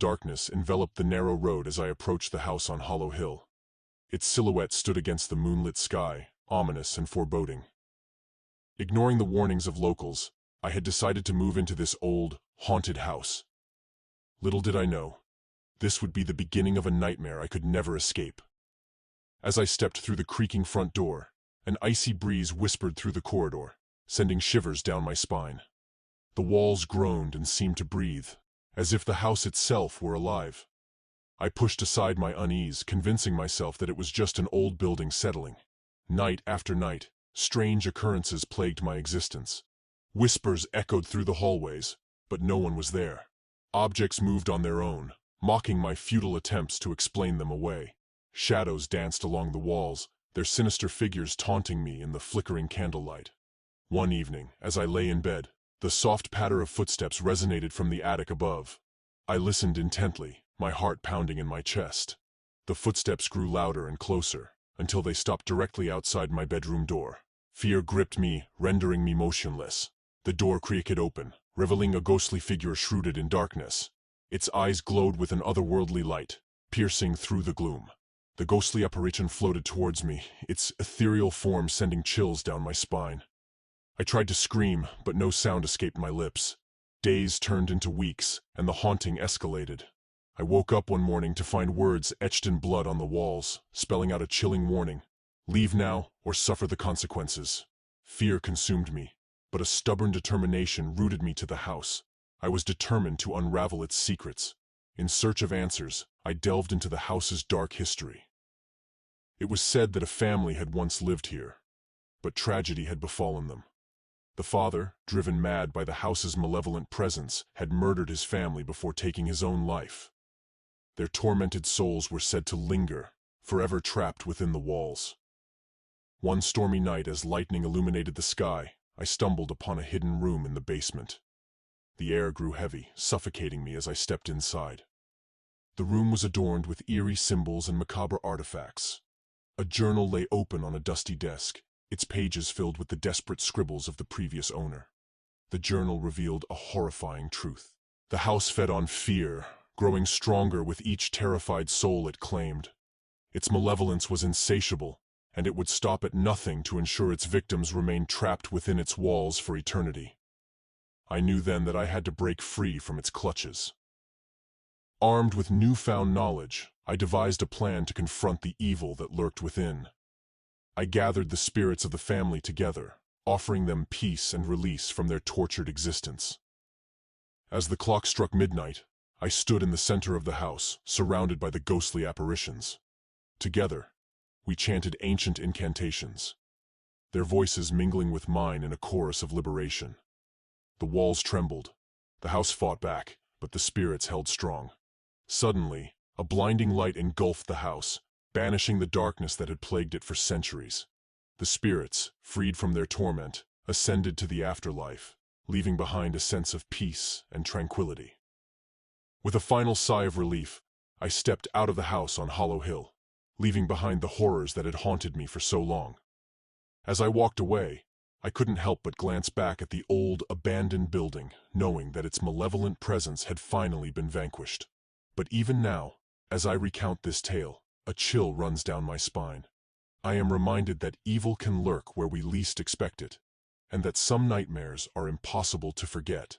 darkness enveloped the narrow road as I approached the house on Hallow Hill. Its silhouette stood against the moonlit sky, ominous and foreboding. Ignoring the warnings of locals, I had decided to move into this old, haunted house. Little did I know, this would be the beginning of a nightmare I could never escape. As I stepped through the creaking front door, an icy breeze whispered through the corridor, sending shivers down my spine. The walls groaned and seemed to breathe, as if the house itself were alive. I pushed aside my unease, convincing myself that it was just an old building settling. Night after night, strange occurrences plagued my existence. Whispers echoed through the hallways, but no one was there. Objects moved on their own, mocking my futile attempts to explain them away. Shadows danced along the walls, their sinister figures taunting me in the flickering candlelight. One evening, as I lay in bed, the soft patter of footsteps resonated from the attic above. I listened intently, my heart pounding in my chest. The footsteps grew louder and closer, until they stopped directly outside my bedroom door. Fear gripped me, rendering me motionless. The door creaked open, revealing a ghostly figure shrouded in darkness. Its eyes glowed with an otherworldly light, piercing through the gloom. The ghostly apparition floated towards me, its ethereal form sending chills down my spine. I tried to scream, but no sound escaped my lips. Days turned into weeks, and the haunting escalated. I woke up one morning to find words etched in blood on the walls, spelling out a chilling warning. Leave now, or suffer the consequences. Fear consumed me, but a stubborn determination rooted me to the house. I was determined to unravel its secrets. In search of answers, I delved into the house's dark history. It was said that a family had once lived here, but tragedy had befallen them. The father, driven mad by the house's malevolent presence, had murdered his family before taking his own life. Their tormented souls were said to linger, forever trapped within the walls. One stormy night, as lightning illuminated the sky, I stumbled upon a hidden room in the basement. The air grew heavy, suffocating me as I stepped inside. The room was adorned with eerie symbols and macabre artifacts. A journal lay open on a dusty desk, its pages filled with the desperate scribbles of the previous owner. The journal revealed a horrifying truth. The house fed on fear, growing stronger with each terrified soul it claimed. Its malevolence was insatiable, and it would stop at nothing to ensure its victims remained trapped within its walls for eternity. I knew then that I had to break free from its clutches. Armed with newfound knowledge, I devised a plan to confront the evil that lurked within. I gathered the spirits of the family together, offering them peace and release from their tortured existence. As the clock struck midnight, I stood in the center of the house, surrounded by the ghostly apparitions. Together, we chanted ancient incantations, their voices mingling with mine in a chorus of liberation. The walls trembled, the house fought back, but the spirits held strong. Suddenly, a blinding light engulfed the house, banishing the darkness that had plagued it for centuries. The spirits, freed from their torment, ascended to the afterlife, leaving behind a sense of peace and tranquility. With a final sigh of relief, I stepped out of the house on Hallow Hill, leaving behind the horrors that had haunted me for so long. As I walked away, I couldn't help but glance back at the old, abandoned building, knowing that its malevolent presence had finally been vanquished. But even now, as I recount this tale, a chill runs down my spine. I am reminded that evil can lurk where we least expect it, and that some nightmares are impossible to forget.